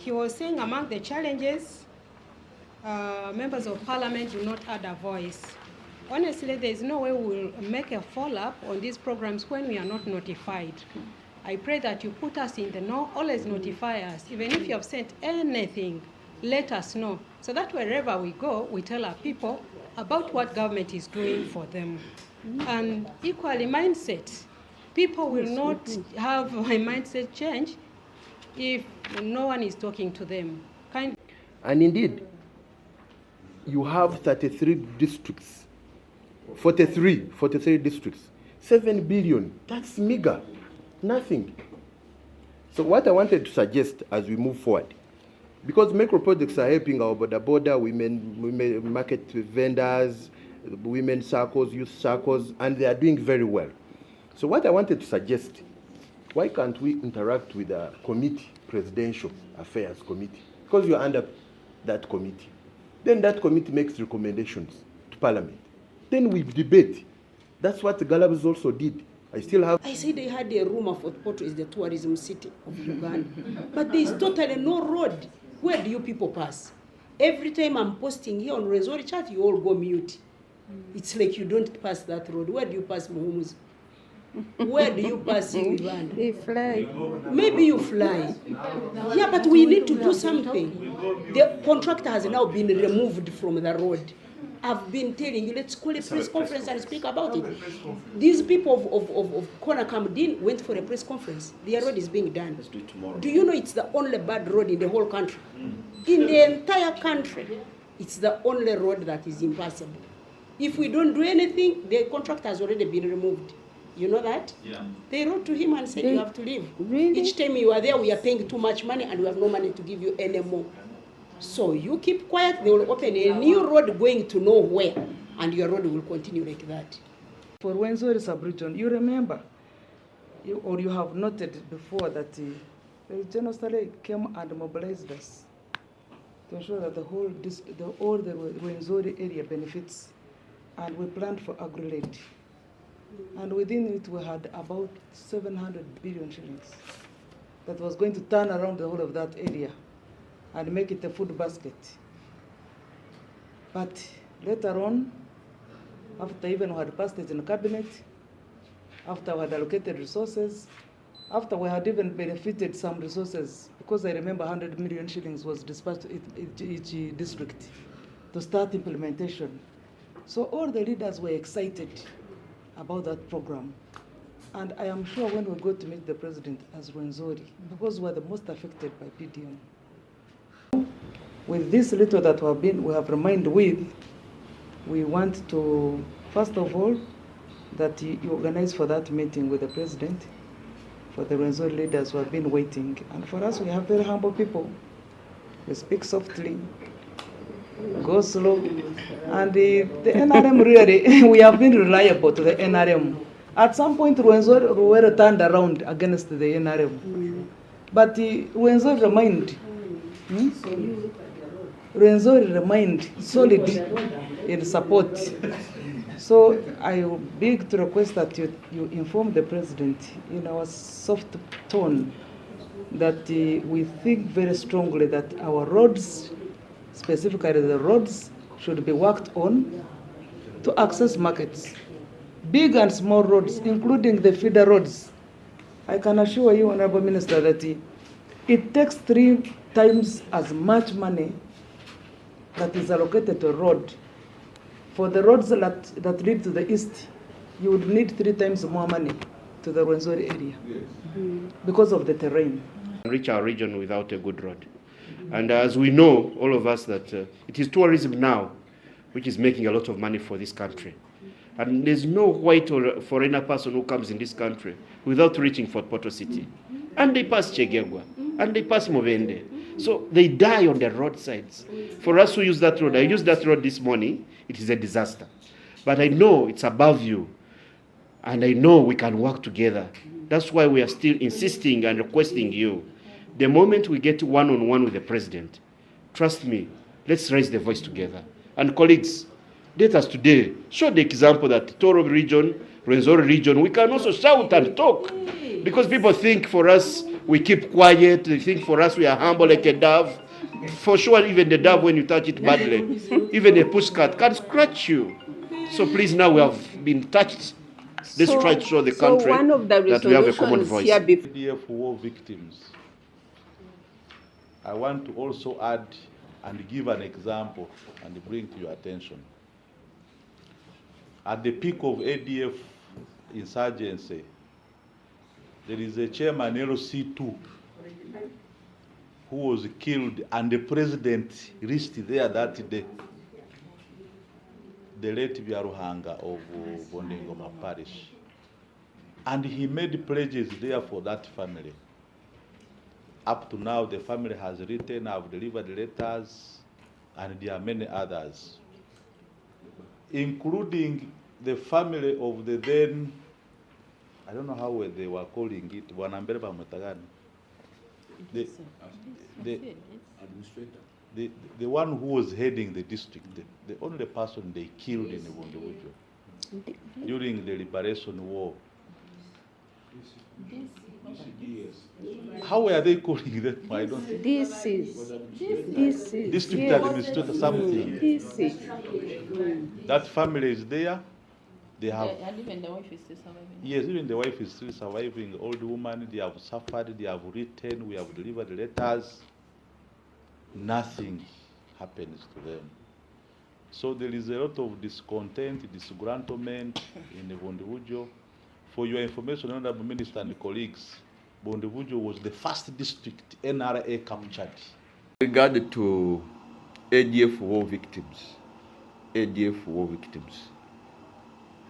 he was saying among the challenges, members of parliament do not add a voice. Honestly, there is no way we'll make a follow-up on these programs when we are not notified. I pray that you put us in the know, always notify us. Even if you have sent anything, let us know, so that wherever we go, we tell our people about what government is doing for them. And equally, mindset. People will not have a mindset change if no one is talking to them. And indeed, you have 33 districts, 43 districts, 7 billion, that's meager, nothing. So what I wanted to suggest as we move forward, because micro projects are helping our border women market vendors, women circles, youth circles, and they are doing very well. So what I wanted to suggest, why can't we interact with a committee, Presidential Affairs Committee, because you're under that committee. Then that committee makes recommendations to Parliament. Then we debate. That's what the Galabs also did. I say they had a rumor for Porto is the tourism city of Uganda. But there is totally no road. Where do you people pass? Every time I'm posting here on Rwenzori chat, you all go mute. It's like you don't pass that road. Where do you pass, Muhumus? Where do you pass in Uganda? They fly. Maybe you fly. Yeah, but we need to do something. The contractor has now been removed from the road. I've been telling you, let's call a press conference and speak about it. These people of Kona Kamdin went for a press conference. The road is being done. Let's do it tomorrow. Do you know it's the only bad road in the whole country? In the entire country, it's the only road that is impassable. If we don't do anything, the contractor has already been removed. You know that? Yeah. They wrote to him and said, you have to leave. Really? Each time you are there, we are paying too much money and we have no money to give you anymore. So you keep quiet, they will open a new road going to nowhere, and your road will continue like that. For Rwenzori sub-region, you remember, or you have noted before that the General Stale came and mobilized us to ensure that all the Rwenzori area benefits, and we planned for agri-led. And within it, we had about 700 billion shillings that was going to turn around the whole of that area and make it a food basket. But later on, after even we had passed it in the cabinet, after we had allocated resources, after we had even benefited some resources, because I remember 100 million shillings was dispatched to each district to start implementation. So all the leaders were excited about that program. And I am sure when we go to meet the president as Rwenzori, because we're the most affected by PDM. With this little that we have remained with, we want to, first of all, that you organize for that meeting with the president, for the Rwenzori leaders who have been waiting. And for us, we have very humble people. We speak softly, go slow. And the NRM really, we have been reliable to the NRM. At some point, Rwenzori were turned around against the NRM. But Rwenzori remained solid in support. So I beg to request that you inform the president in our soft tone that we think very strongly that our roads, specifically the roads, should be worked on to access markets. Big and small roads, including the feeder roads. I can assure you, Honorable Minister, that it takes 3 times as much money that is allocated to a road. For the roads that lead to the east, you would need 3 times more money to the Rwenzori area because of the terrain. Reach our region without a good road. And as we know, all of us, that it is tourism now which is making a lot of money for this country. And there's no white or foreigner person who comes in this country without reaching Fort Portal City. And they pass Chegegwa, and they pass Movende. So they die on the roadsides. For us who use that road, I used that road this morning, it is a disaster. But I know it's above you, and I know we can work together. That's why we are still insisting and requesting you. The moment we get one-on-one with the president, trust me, let's raise the voice together. And colleagues, let us today show the example that Toro region, Rwenzori region, we can also shout and talk. Because people think for us, we keep quiet. They think for us we are humble like a dove. For sure, even the dove, when you touch it badly, even a pusscat can scratch you. So please, now we have been touched. Let's try to show the country one of the that we have a common resolutions voice. here before. ADF war victims. I want to also add and give an example and bring to your attention. At the peak of ADF insurgency, there is a chairman LC2 who was killed, and the president reached there that day. The late Biaruhanga of Bondingoma Parish. And he made pledges there for that family. Up to now, the family has written, I've delivered letters, and there are many others, including the family of the then, I don't know how they were calling it, Wanambeleba Mutagani. The one who was heading the district, the only person they killed in Wunduwujo during the liberation war. How were they calling them? I don't. This is District administrator something. This is. That family is there. They have. And even the wife is still surviving. Yes, even the wife is still surviving. Old woman. They have suffered. They have written. We have delivered letters. Nothing happens to them. So there is a lot of discontent, disgruntlement in the Bondiwujo. For your information, Honorable Minister and colleagues, Bondiwujo was the first district NRA captured. Regard to ADF war victims,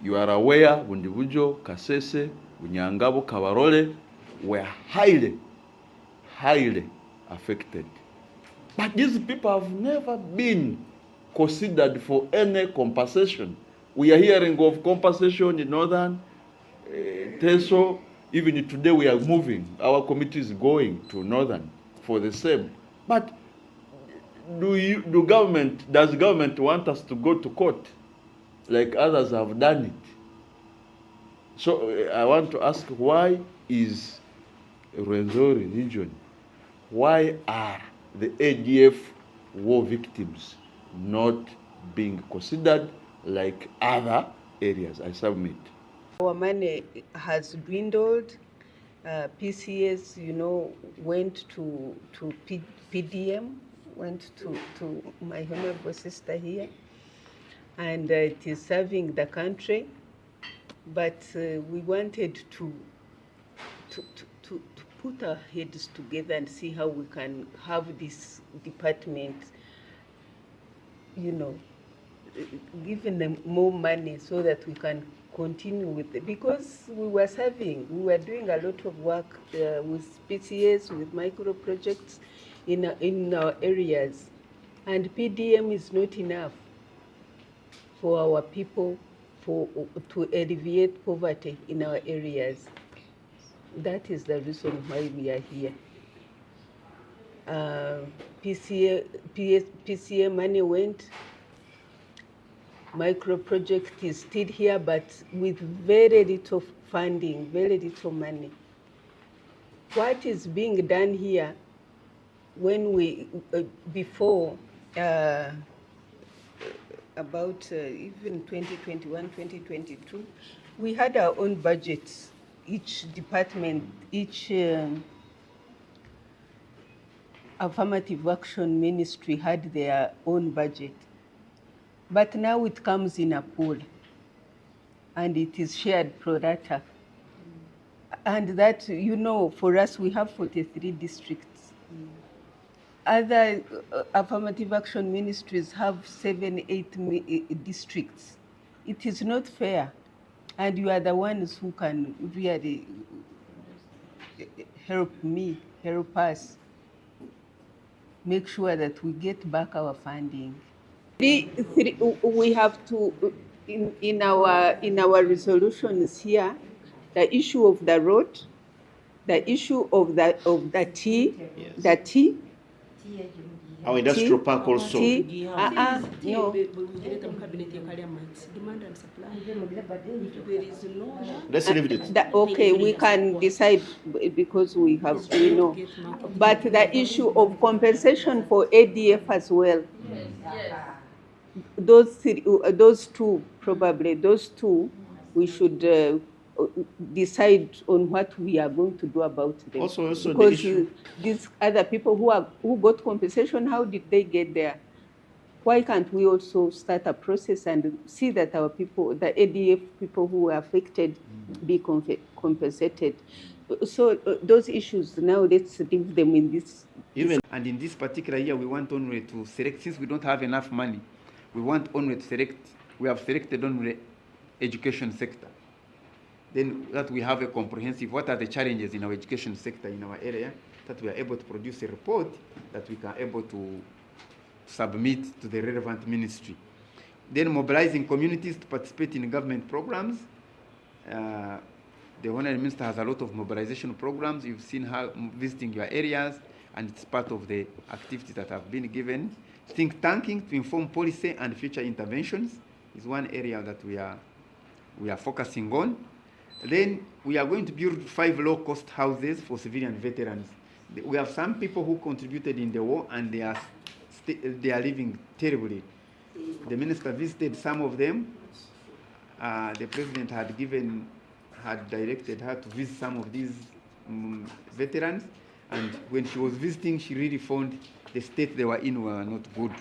you are aware Bundibujo, Kasese, Bunyangabo, Kabarole were highly affected. But these people have never been considered for any compensation. We are hearing of compensation in Northern Teso. Even today we are moving. Our committee is going to Northern for the same. But does government want us to go to court like others have done it? So I want to ask, why is Rwenzori region, why are the ADF war victims not being considered like other areas? I submit. Our money has dwindled. PCS, went to PDM, went to my honorable sister here, and it is serving the country. But we wanted to put our heads together and see how we can have this department, giving them more money so that we can continue with it. Because we were doing a lot of work with PCS, with micro projects in our areas. And PDM is not enough for our people to alleviate poverty in our areas. That is the reason why we are here. PCA money went. Micro project is still here, but with very little funding, very little money. What is being done here, when we, before, about even 2021, 2022, we had our own budgets. Each department, each affirmative action ministry had their own budget. But now it comes in a pool, and it is shared pro rata. And that, for us, we have 43 districts. Other affirmative action ministries have 7, 8 districts. It is not fair. And you are the ones who can really help us, make sure that we get back our funding. We have to, in our resolutions here, the issue of the road, the issue of the T, Our industrial park also. No. Demand and supply. There is no. Let's leave it. Okay, we can decide because we know. But the issue of compensation for ADF as well. Those two, we should decide on what we are going to do about them. Also the because issue. These other people who got compensation, how did they get there? Why can't we also start a process and see that our people, the ADF people who were affected, be compensated? So those issues, now let's leave them in this. And in this particular year, we want only to select, since we don't have enough money, we want only to select, we have selected only education sector. Then that we have a comprehensive, what are the challenges in our education sector in our area, that we are able to produce a report that we can able to submit to the relevant ministry. Then mobilizing communities to participate in government programs. The Honorable Minister has a lot of mobilization programs. You've seen her visiting your areas, and it's part of the activities that have been given. Think tanking to inform policy and future interventions is one area that we are focusing on. Then we are going to build 5 low-cost houses for civilian veterans. We have some people who contributed in the war, and they are living terribly. The minister visited some of them. The president had directed her to visit some of these veterans, and when she was visiting, she really found the state they were in were not good.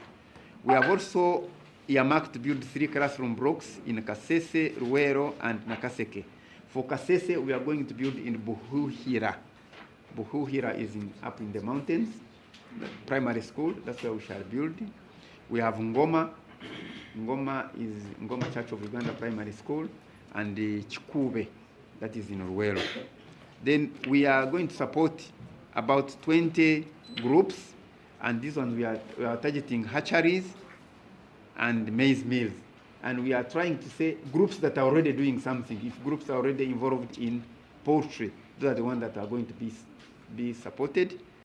We have also earmarked to build 3 classroom blocks in Kasese, Ruwero, and Nakaseke. For Kasese, we are going to build in Buhuhira. Buhuhira is up in the mountains, the primary school, that's where we shall build. We have Ngoma. Ngoma is Ngoma Church of Uganda Primary School, and the Chikube, that is in Ruwero. Then we are going to support about 20 groups, and this one we are targeting hatcheries and maize mills. And we are trying to say groups that are already doing something. If groups are already involved in poultry, those are the ones that are going to be supported.